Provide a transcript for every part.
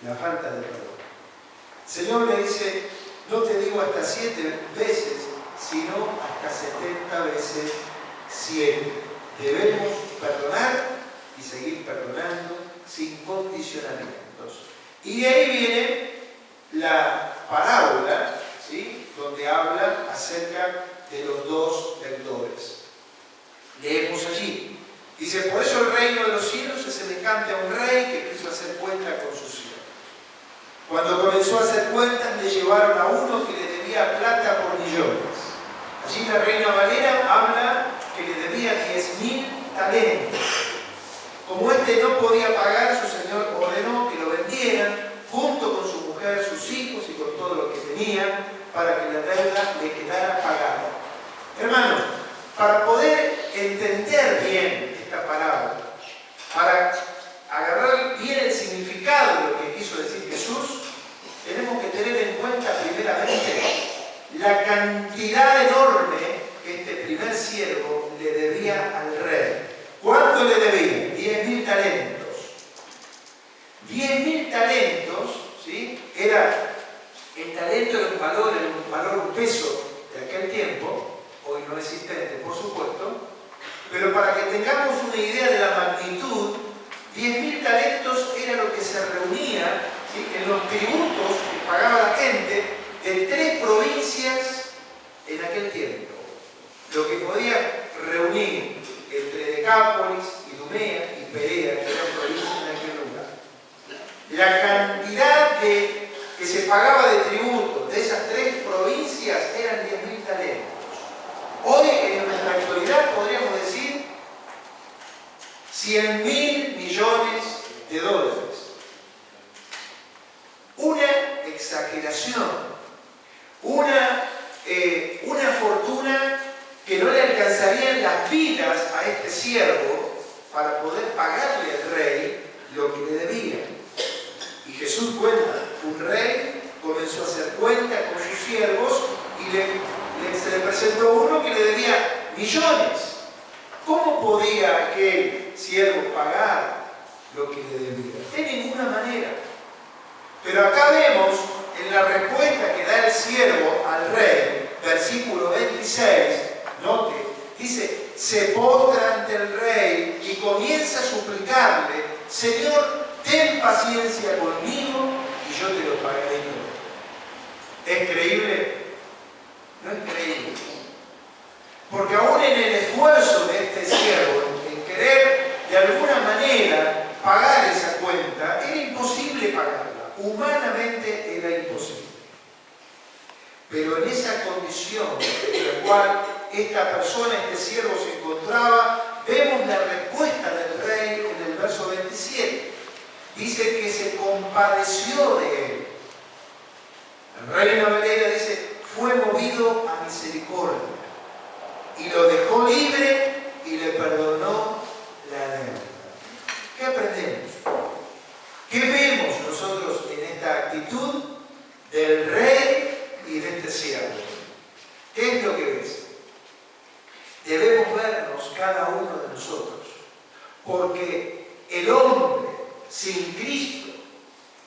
la falta de perdón. El Señor le dice, no te digo hasta 7 veces, sino hasta 70 veces 7. Debemos perdonar y seguir perdonando sin condicionamientos. Y de ahí viene la parábola, ¿sí?, donde habla acerca de los 2 deudores. Leemos allí. Dice, por eso el reino de los cielos es semejante a un rey que quiso hacer cuenta con sus siervos. Cuando comenzó a hacer cuentas, le llevaron a uno que le debía plata por millones. Allí la Reina Valera habla que le debía 10.000 talentos. Como este no podía pagar, su señor ordenó que lo vendieran junto con su mujer, sus hijos y con todo lo que tenía, para que la deuda le quedara pagada. Hermanos, para poder entender bien esta parábola, para agarrar bien el significado de lo que quiso decir Jesús, tenemos que tener en cuenta primeramente la cantidad enorme que este primer siervo le debía al rey. ¿Cuánto le debía? 10.000 talentos. 10.000 talentos, ¿sí? El talento era un valor, un peso de aquel tiempo, hoy no existente, por supuesto, pero para que tengamos una idea de la magnitud, 10.000 talentos era lo que se reunía, ¿sí?, en los tributos que pagaba la gente de 3 provincias en aquel tiempo. Lo que podía reunir entre Decápolis, Idumea y Perea, que eran provincias en aquel lugar. La cantidad que se pagaba de tributo de esas 3 provincias eran 10.000 talentos. Hoy, en nuestra actualidad, podríamos decir 100.000 millones de dólares. Una exageración, una fortuna que no le alcanzarían las vidas a este siervo para poder pagarle al rey lo que le debía. Y Jesús cuenta, un rey comenzó a hacer cuenta con sus siervos y se le presentó uno que le debía millones. ¿Cómo podía aquel siervo pagar lo que le debía? De ninguna manera. Pero acá vemos en la respuesta que da el siervo al rey, versículo 26, note, dice, se postra ante el rey y comienza a suplicarle, Señor, ten paciencia conmigo y yo te lo pagaré todo. ¿Es creíble? No es creíble. Porque aún en el esfuerzo de este siervo, en querer de alguna manera pagar esa cuenta, era imposible pagarla. Humanamente era imposible. Pero en esa condición en la cual esta persona, este siervo se encontraba, vemos la respuesta del rey en el verso 27. Dice que se compadeció de él. El rey de Valera dice, fue movido a misericordia y lo dejó libre y le perdonó la deuda. ¿Qué aprendemos? ¿Qué vemos nosotros en esta actitud del rey y de este siervo? ¿Qué es lo que ves? Debemos vernos cada uno de nosotros, porque el hombre sin Cristo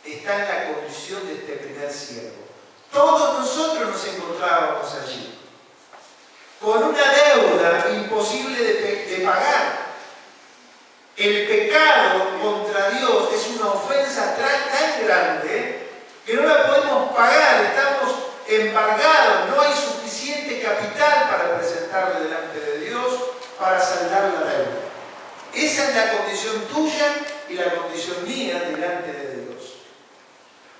está en la condición de este primer siervo. Todos nosotros nos encontrábamos allí, con una deuda imposible de pagar. El pecado contra Dios es una ofensa tan grande que no la podemos pagar, estamos embargados, no hay suficiente capital para presentarle delante de Dios para saldar la deuda. Esa es la condición tuya y la condición mía delante de Dios.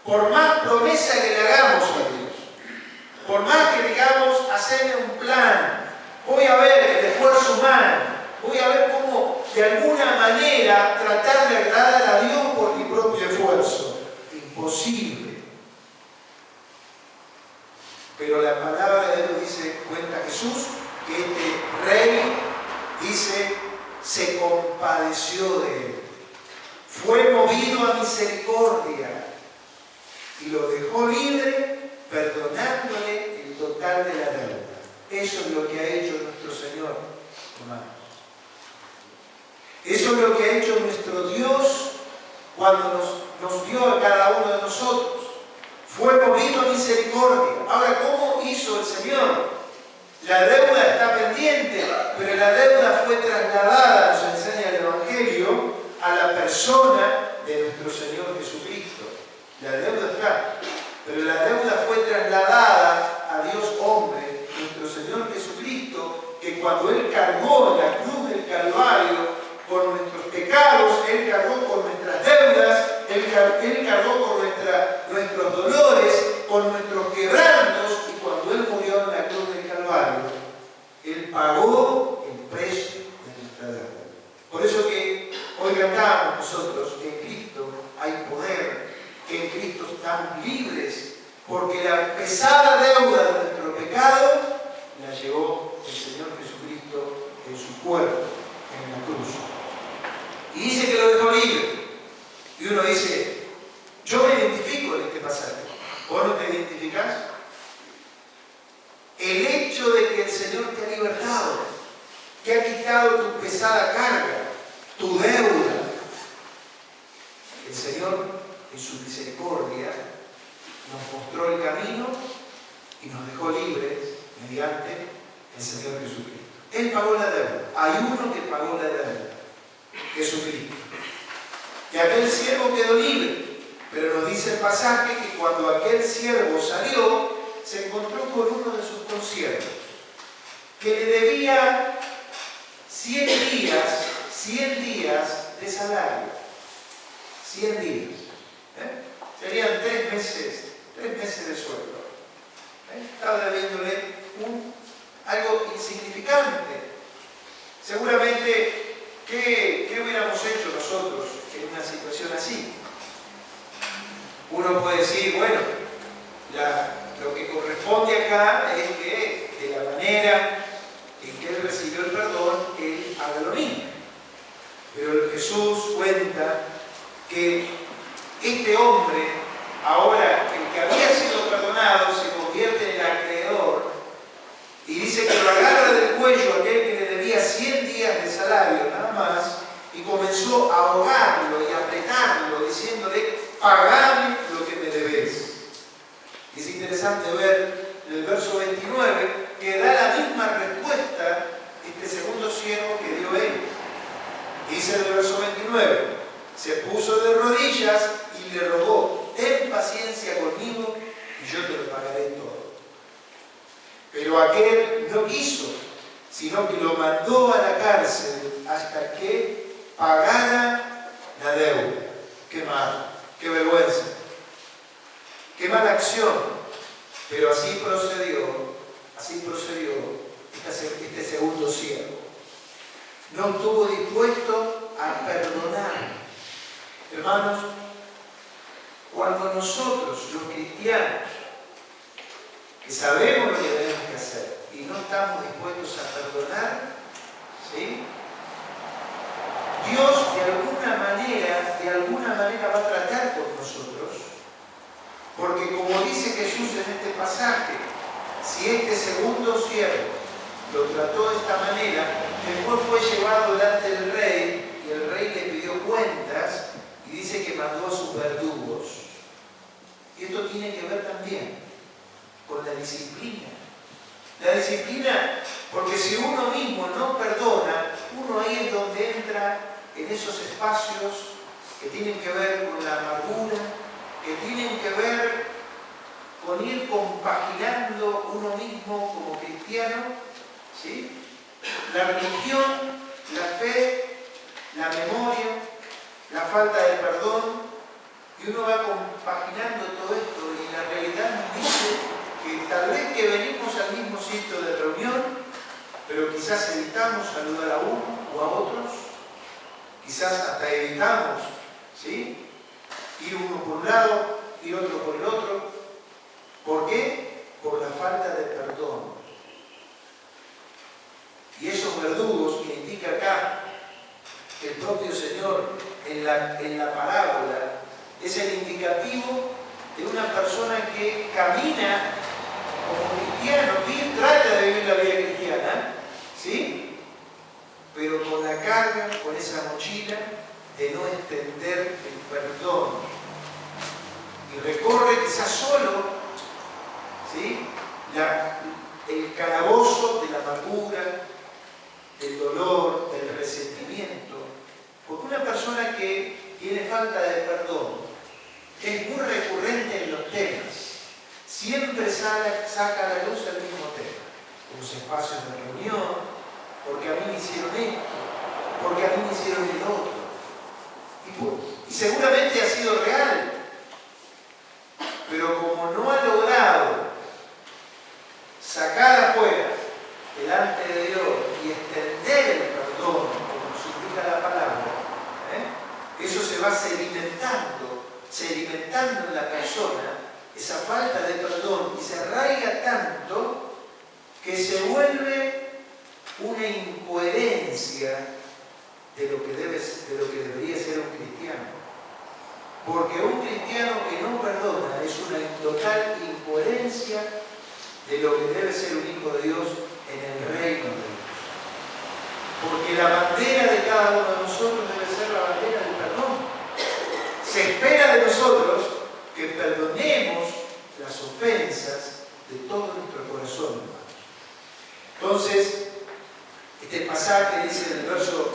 Por más promesa que le hagamos a Dios, por más que digamos, hacerme un plan, voy a ver el esfuerzo humano, voy a ver cómo de alguna manera tratar de agradar a Dios por mi propio esfuerzo. Imposible. Pero la palabra de Dios dice, cuenta Jesús, que este rey, dice, se compadeció de él. Fue movido a misericordia y lo dejó libre, perdonándole el total de la deuda. Eso es lo que ha hecho nuestro Señor, hermanos. Eso es lo que ha hecho nuestro Dios cuando nos dio a cada uno de nosotros. Fue movido a misericordia. Ahora, ¿cómo hizo el Señor? La deuda está pendiente, pero la deuda fue trasladada, nos enseña el Evangelio, a la persona de nuestro Señor Jesucristo. La deuda está, pero la deuda fue trasladada a Dios hombre, nuestro Señor Jesucristo, que cuando Él cargó en la cruz del Calvario con nuestros pecados, Él cargó con nuestras deudas, Él cargó con nuestros dolores, con nuestros quebrantos, y cuando Él murió en la cruz del Calvario, Él pagó el precio de nuestra deuda. Por eso que hoy cantamos nosotros que en Cristo hay poder, que en Cristo estamos libres, porque la pesada deuda de nuestro pecado la llevó el Señor Jesucristo en su cuerpo, en la cruz. Y dice que lo dejó libre. Y uno dice, yo me identifico en este pasaje. ¿Vos no te identificás? El hecho de que el Señor te ha libertado, que ha quitado tu pesada carga, tu deuda. El Señor, en su misericordia, nos mostró el camino y nos dejó libres mediante el Señor Jesucristo. Él pagó la deuda. Hay uno que pagó la deuda. Jesucristo. Y aquel siervo quedó libre. Pero nos dice el pasaje que cuando aquel siervo salió, se encontró con uno de sus consiervos, que le debía 100 días de salario. 100 días. Serían 3 meses de sueldo. Estaba debiéndole algo insignificante. Seguramente, ¿qué hubiéramos hecho nosotros en una situación así? Uno puede decir, bueno, lo que corresponde acá es que de la manera en que él recibió el perdón, él haga lo mismo. Pero Jesús cuenta que este hombre, ahora el que había sido perdonado, se convierte en el acreedor y dice que lo agarra del cuello aquel que le debía 100 días de salario nada más y comenzó a ahogarlo y a apretarlo diciéndole, pagame lo que me debes. Y es interesante ver en el verso 29 que da la misma respuesta este segundo siervo que dio él. Dice en el verso 29, se puso de rodillas y le rogó, ten paciencia conmigo y yo te lo pagaré todo. Pero aquel no quiso, sino que lo mandó a la cárcel hasta que pagara la deuda. Qué mal, qué vergüenza, qué mala acción. Pero así procedió este segundo siervo. No estuvo dispuesto a perdonar. Hermanos, cuando nosotros, los cristianos, que sabemos lo que debemos que hacer y no estamos dispuestos a perdonar, ¿sí? Dios de alguna manera va a tratar con nosotros, porque como dice Jesús en este pasaje, si este segundo siervo lo trató de esta manera, después fue llevado delante del rey y el rey le pidió cuentas y dice que mandó a sus verdugos. Y esto tiene que ver también con la disciplina. La disciplina, porque si uno mismo no perdona, uno ahí es donde entra en esos espacios que tienen que ver con la amargura, que tienen que ver con ir compaginando uno mismo como cristiano, ¿sí? La religión, la fe, la memoria, la falta de perdón, y uno va compaginando todo esto y la realidad nos dice que tal vez que venimos al mismo sitio de reunión, pero quizás evitamos saludar a uno o a otros, quizás hasta evitamos, ¿sí? Ir uno por un lado, ir otro por el otro. ¿Por qué? Por la falta de perdón. Y esos verdugos que indica acá el propio Señor en la parábola es el indicativo de una persona que camina como cristiano, que trata de vivir la vida cristiana, ¿sí? Pero con la carga, con esa mochila de no extender el perdón y recorre quizás solo, ¿sí?, el calabozo de la amargura, del dolor, del resentimiento. Porque una persona que tiene falta de perdón es muy recurrente en los temas. Siempre saca a la luz el mismo tema. Los espacios de reunión, porque a mí me hicieron esto, porque a mí me hicieron el otro. Y seguramente ha sido real. Pero como no ha logrado sacar afuera delante de Dios y extender el perdón, como nos indica la palabra, eso se va sedimentando en la persona, esa falta de perdón, y se arraiga tanto que se vuelve una incoherencia de lo que debería ser un cristiano. Porque un cristiano que no perdona es una total incoherencia de lo que debe ser un hijo de Dios en el reino de Dios. Porque la bandera de cada uno de nosotros debe ser la bandera del perdón. Se espera de nosotros que perdonemos las ofensas de todo nuestro corazón, hermanos. Entonces, este pasaje dice en el verso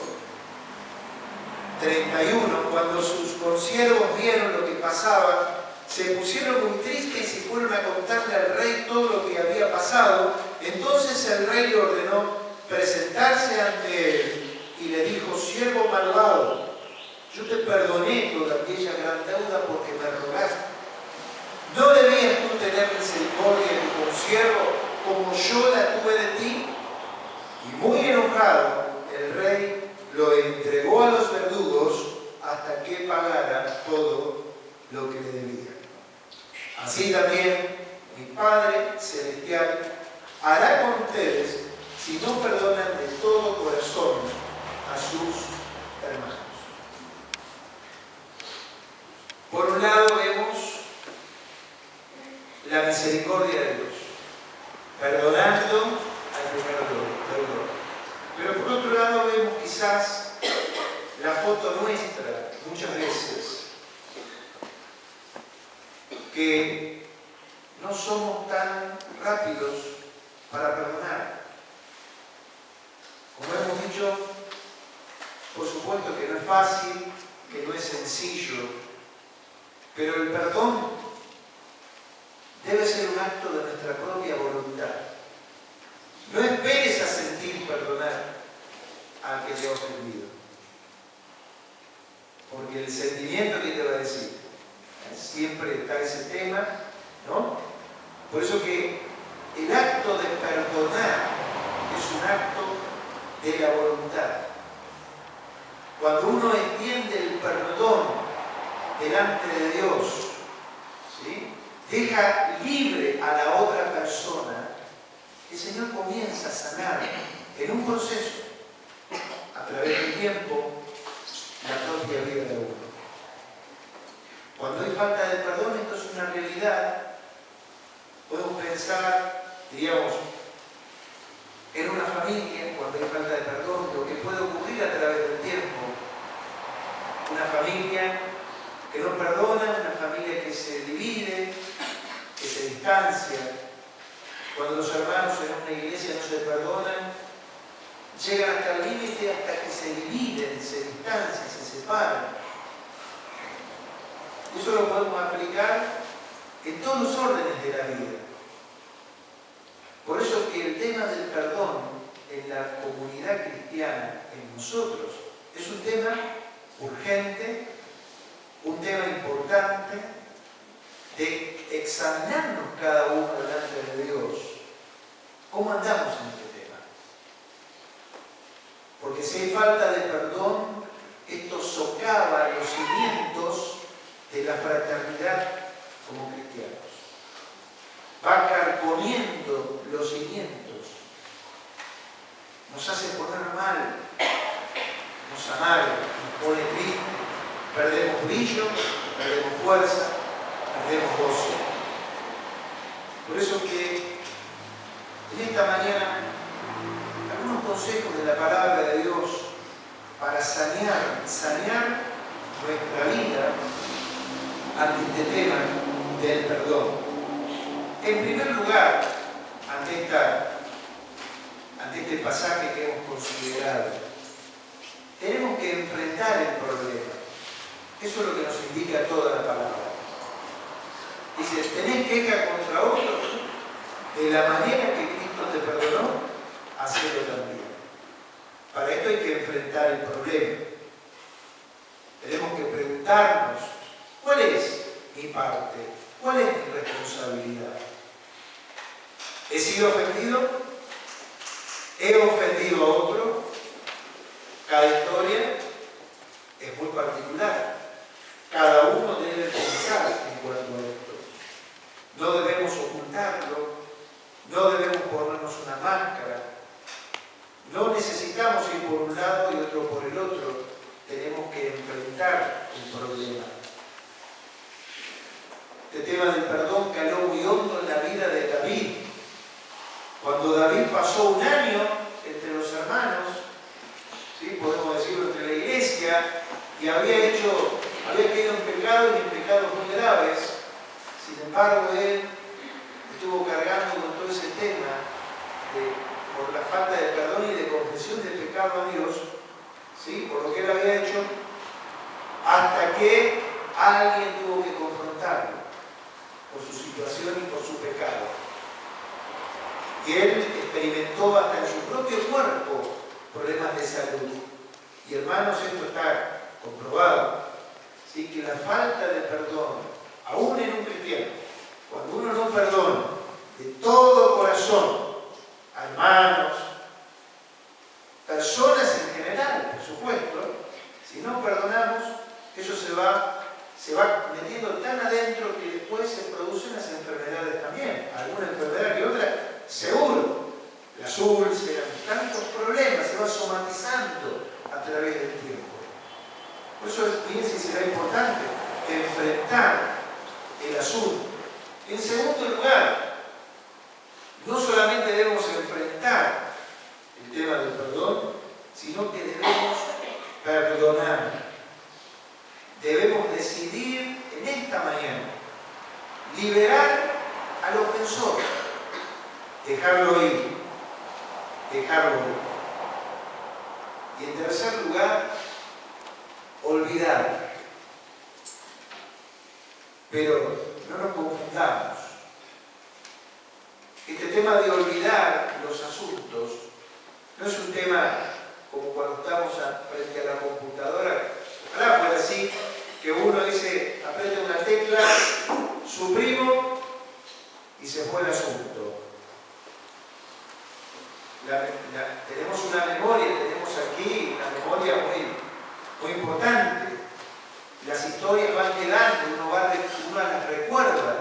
31, cuando sus consiervos vieron lo que pasaba, se pusieron muy tristes y se fueron a contarle al rey todo lo que había pasado. Entonces el rey le ordenó presentarse ante él y le dijo: siervo malvado, yo te perdoné toda aquella gran deuda porque me rogaste. ¿No debías tú tener misericordia de tu consiervo como yo la tuve de ti? Y muy enojado, el rey lo entregó a los verdugos hasta que pagara todo lo que le debía. Así también mi Padre Celestial hará con ustedes si no perdonan de todo corazón a sus hermanos. Por un lado vemos la misericordia de Dios, perdonando al pecador. Pero por otro lado vemos quizás la foto nuestra muchas veces, que no somos tan rápidos para perdonar. Como hemos dicho, por supuesto que no es fácil, que no es sencillo, pero el perdón debe ser un acto de nuestra propia voluntad. No esperes a sentir perdonar al que te ha ofendido, porque el sentimiento que te va a decir, siempre está ese tema, ¿no? Por eso que el acto de perdonar es un acto de la voluntad. Cuando uno extiende el perdón delante de Dios, ¿sí?, deja libre a la otra persona, el Señor comienza a sanar en un proceso, a través del tiempo, la propia vida de uno. Cuando hay falta de perdón, esto es una realidad. Podemos pensar, diríamos, en una familia, cuando hay falta de perdón, lo que puede ocurrir a través del tiempo. Una familia que no perdona, una familia que se divide, que se distancia. Cuando los hermanos en una iglesia no se perdonan, llegan hasta el límite, hasta que se dividen, se distancian, se separan. Eso lo podemos aplicar en todos los órdenes de la vida. Por eso que el tema del perdón en la comunidad cristiana, en nosotros, es un tema urgente, un tema importante de examinarnos cada uno delante de Dios. ¿Cómo andamos en este tema? Porque si hay falta de perdón, esto socava los cimientos de la fraternidad como cristianos. Va carcomiendo los cimientos, nos hace poner mal, nos amarga, nos pone triste, perdemos brillo, perdemos fuerza, perdemos gozo. Por eso que en esta mañana algunos consejos de la palabra de Dios para sanear nuestra vida ante este tema del perdón. En primer lugar, ante este pasaje que hemos considerado, tenemos que enfrentar el problema. Eso es lo que nos indica toda la palabra. Dice, ¿tenés queja contra otro? De la manera que Cristo te perdonó, hacelo también. Para esto hay que enfrentar el problema. Tenemos que preguntarnos, ¿cuál es mi parte? ¿Cuál es mi responsabilidad? ¿He sido ofendido? ¿He ofendido a otro? Cada historia es muy particular. Cada uno debe pensar en cuanto a esto. No debemos ocultarlo, no debemos ponernos una máscara. No necesitamos ir por un lado y otro por el otro. Tenemos que enfrentar el problema. Este tema del perdón caló muy hondo en la vida de David. Cuando David pasó un año entre los hermanos, ¿sí? Podemos decirlo, entre la iglesia, y había caído en pecado y en pecados muy graves. Sin embargo, él estuvo cargando con todo ese tema por la falta de perdón y de confesión del pecado a Dios, ¿sí? Por lo que él había hecho, hasta que alguien tuvo que confrontarlo por su situación y por su pecado. Y él experimentó hasta en su propio cuerpo problemas de salud. Y hermanos, esto está comprobado, ¿sí? Que la falta de perdón, aún en un cristiano, cuando uno no perdona de todo corazón a hermanos, personas en general, por supuesto, si no perdonamos, eso se va metiendo tan adentro que después se producen las enfermedades también. Alguna enfermedad que otra, seguro. Las úlceras, tantos problemas, se va somatizando a través del tiempo. Por eso fíjense, será importante enfrentar el asunto. En segundo lugar, no solamente debemos enfrentar el tema del perdón, sino que debemos perdonar. Debemos decidir en esta mañana liberar al ofensor, dejarlo ir, dejarlo ir. Y en tercer lugar, olvidar. Pero no nos confundamos. Este tema de olvidar los asuntos no es un tema como cuando estamos frente a la computadora. Ojalá fuera así, que uno dice, aprieta una tecla, suprimo y se fue el asunto. Tenemos una memoria, tenemos aquí una memoria muy importante. Las historias van quedando, uno las recuerda.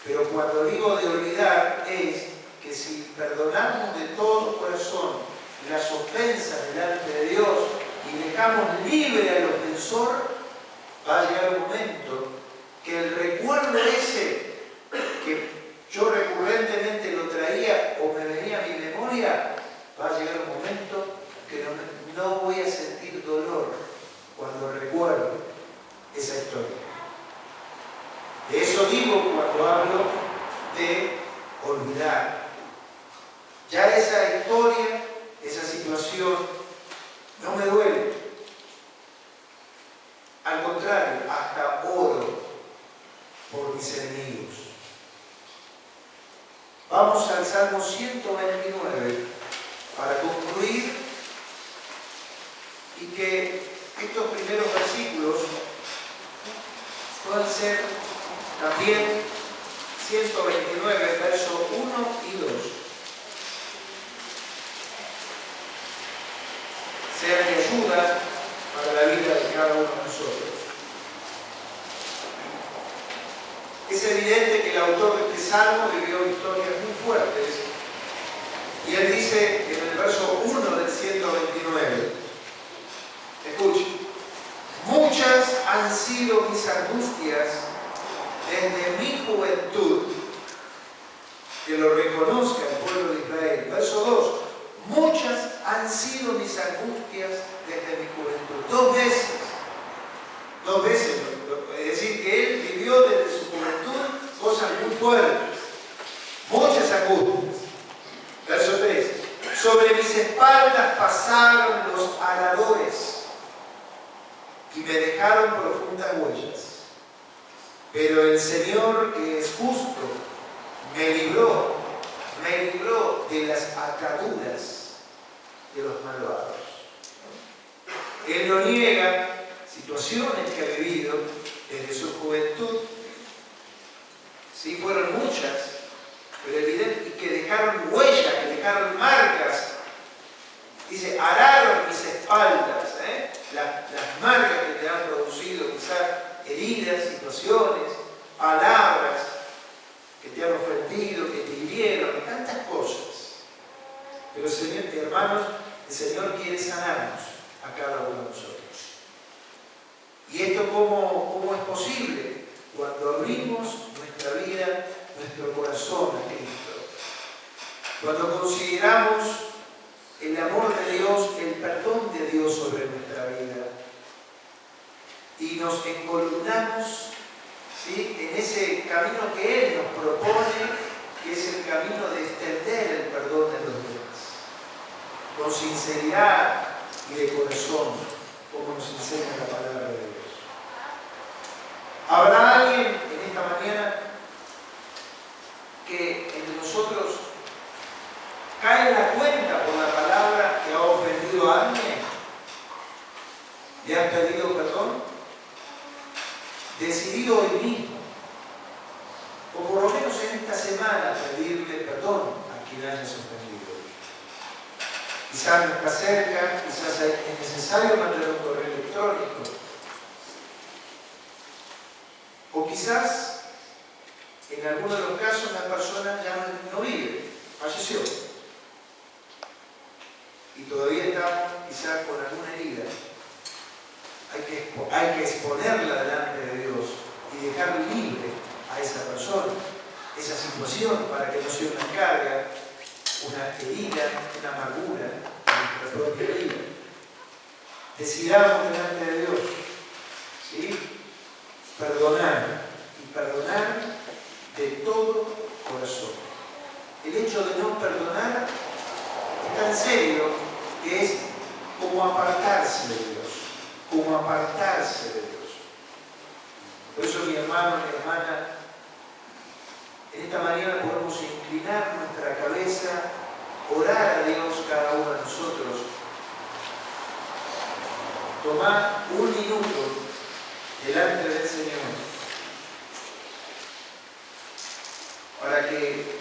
Pero cuando digo de olvidar es que si perdonamos de todo corazón las ofensas delante de Dios y dejamos libre al ofensor, va a llegar un momento que el recuerdo ese que yo recurrentemente lo traía o me venía a mi memoria, va a llegar un momento que no voy a sentir dolor cuando recuerdo esa historia. De eso digo cuando hablo de olvidar. Ya esa historia, esa situación, no me duele. Al contrario, hasta oro por mis enemigos. Vamos al Salmo 129 para concluir y que estos primeros versículos puedan ser también 129, versos 1 y 2. Sean de ayuda para la vida de cada uno de nosotros. Es evidente que el autor de este salmo vivió historias muy fuertes. Y él dice en el verso 1 del 129, escuchen, muchas han sido mis angustias desde mi juventud, que lo reconozca el pueblo de Israel. Verso 2, muchas han sido mis angustias desde mi juventud. Dos veces, es decir, que él vivió desde su juventud y me dejaron profundas huellas. Pero el Señor, que es justo, me libró de las ataduras de los malvados. Él no niega situaciones que ha vivido desde su juventud. Sí, fueron muchas, pero evidente, y que dejaron huellas, que dejaron marcas. Dice, araron mis espaldas, las marcas que te han producido, quizás heridas, situaciones, palabras que te han ofendido, que te hirieron, tantas cosas. Pero el Señor, hermanos, el Señor quiere sanarnos a cada uno de nosotros. ¿Y esto cómo es posible? Cuando abrimos nuestra vida, nuestro corazón a Cristo. Cuando consideramos el amor de Dios, el perdón de Dios sobre nuestra vida. Y nos encolumnamos, ¿sí?, en ese camino que Él nos propone, que es el camino de extender el perdón de los demás. Con sinceridad y de corazón, como nos enseña la palabra de Dios. ¿Habrá alguien en esta mañana que entre nosotros cae en la cuenta por la palabra que ha ofendido a alguien? ¿Le has pedido perdón? Decidido hoy mismo, o por lo menos en esta semana, pedirle perdón a quien hayas ofendido. Quizás no está cerca, quizás es necesario mandar un correo electrónico. O quizás, en algunos de los casos, la persona ya no vive, falleció. Y todavía estamos quizás con alguna herida. Hay que exponerla delante de Dios y dejar libre a esa persona, esa situación, para que no sea una carga, una herida, una amargura en nuestra propia vida. Decidamos delante de Dios, ¿sí?, perdonar, y perdonar de todo corazón. El hecho de no perdonar es tan serio que es como apartarse de Dios, como apartarse de Dios. Por eso, mi hermano, mi hermana, en esta mañana podemos inclinar nuestra cabeza, orar a Dios cada uno de nosotros. Tomar un minuto delante del Señor para que